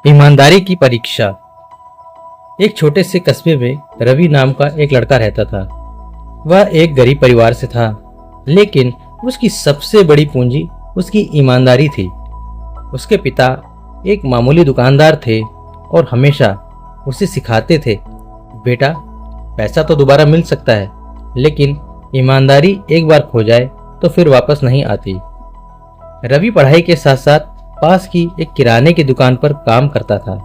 ईमानदारी की परीक्षा। एक छोटे से कस्बे में रवि नाम का एक लड़का रहता था। वह एक गरीब परिवार से था, लेकिन उसकी सबसे बड़ी पूंजी उसकी ईमानदारी थी। उसके पिता एक मामूली दुकानदार थे और हमेशा उसे सिखाते थे, बेटा पैसा तो दोबारा मिल सकता है, लेकिन ईमानदारी एक बार खो जाए तो फिर वापस नहीं आती। रवि पढ़ाई के साथ साथ पास की एक किराने की दुकान पर काम करता था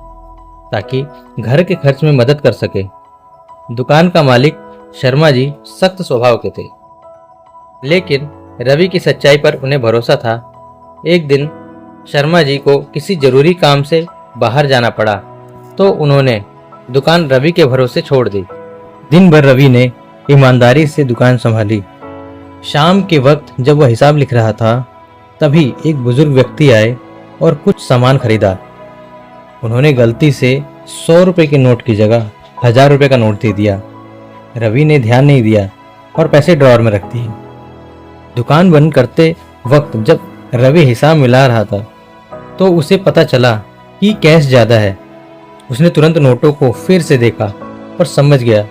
ताकि घर के खर्च में मदद कर सके। दुकान का मालिक शर्मा जी सख्त स्वभाव के थे, लेकिन रवि की सच्चाई पर उन्हें भरोसा था। एक दिन शर्मा जी को किसी जरूरी काम से बाहर जाना पड़ा तो उन्होंने दुकान रवि के भरोसे छोड़ दी। दिन भर रवि ने ईमानदारी से दुकान संभाली। शाम के वक्त जब वह हिसाब लिख रहा था, तभी एक बुजुर्ग व्यक्ति आए और कुछ सामान खरीदा। उन्होंने गलती से 100 रुपए के नोट की जगह 1000 रुपए का नोट दे दिया। रवि ने ध्यान नहीं दिया और पैसे ड्रॉअर में रख दिए। दुकान बंद करते वक्त जब रवि हिसाब मिला रहा था तो उसे पता चला कि कैश ज़्यादा है। उसने तुरंत नोटों को फिर से देखा और समझ गया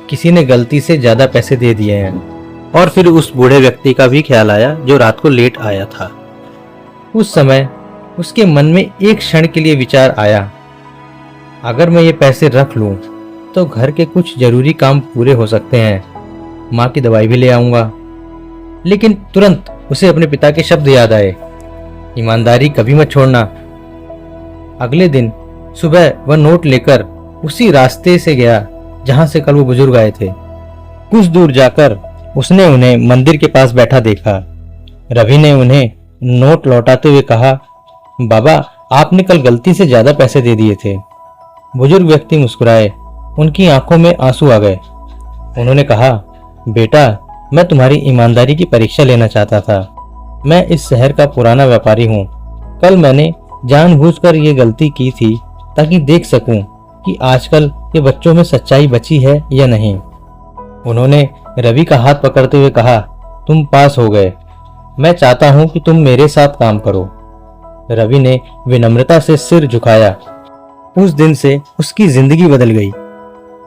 किसी ने गलती से ज़्यादा पैसे दे दिए हैं। और फिर उस बूढ़े व्यक्ति का भी ख्याल आया जो रात को लेट आया था। उस समय उसके मन में एक क्षण के लिए विचार आया, अगर मैं ये पैसे रख लूं तो घर के कुछ जरूरी काम पूरे हो सकते हैं, माँ की दवाई भी ले आऊंगा। लेकिन तुरंत उसे अपने पिता के शब्द याद आए, ईमानदारी कभी मत छोड़ना। अगले दिन सुबह वह नोट लेकर उसी रास्ते से गया जहां से कल वो बुजुर्ग आए थे। कुछ दूर जाकर उसने उन्हें मंदिर के पास बैठा देखा। रवि ने उन्हें नोट लौटाते हुए कहा, बाबा आपने कल गलती से ज्यादा पैसे दे दिए थे। बुजुर्ग व्यक्ति मुस्कुराए, उनकी आंखों में आंसू आ गए। उन्होंने कहा, बेटा मैं तुम्हारी ईमानदारी की परीक्षा लेना चाहता था। मैं इस शहर का पुराना व्यापारी हूँ। कल मैंने जानबूझकर ये गलती की थी ताकि देख सकूं कि आजकल ये बच्चों में सच्चाई बची है या नहीं। उन्होंने रवि का हाथ पकड़ते हुए कहा, तुम पास हो गए। मैं चाहता हूं कि तुम मेरे साथ काम करो। रवि ने विनम्रता से सिर झुकाया। उस दिन से उसकी जिंदगी बदल गई।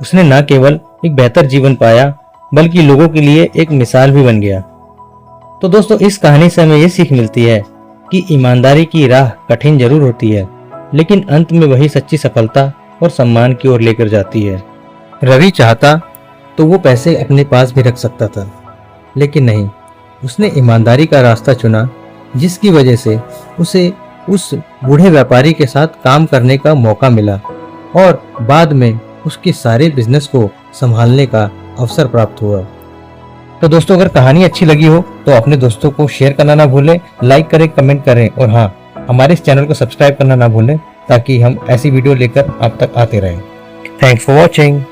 उसने न केवल एक बेहतर जीवन पाया बल्कि लोगों के लिए एक मिसाल भी बन गया। तो दोस्तों, इस कहानी से हमें ये सीख मिलती है कि ईमानदारी की राह कठिन जरूर होती है, लेकिन अंत में वही सच्ची सफलता और सम्मान की ओर लेकर जाती है। रवि चाहता तो वो पैसे अपने पास भी रख सकता था, लेकिन नहीं, उसने ईमानदारी का रास्ता चुना, जिसकी वजह से उसे उस बूढ़े व्यापारी के साथ काम करने का मौका मिला और बाद में उसके सारे बिजनेस को संभालने का अवसर प्राप्त हुआ। तो दोस्तों, अगर कहानी अच्छी लगी हो तो अपने दोस्तों को शेयर करना ना भूलें, लाइक करें, कमेंट करें और हाँ, हमारे इस चैनल को सब्सक्राइब करना ना भूलें ताकि हम ऐसी वीडियो लेकर आप तक आते रहें। Thanks for watching.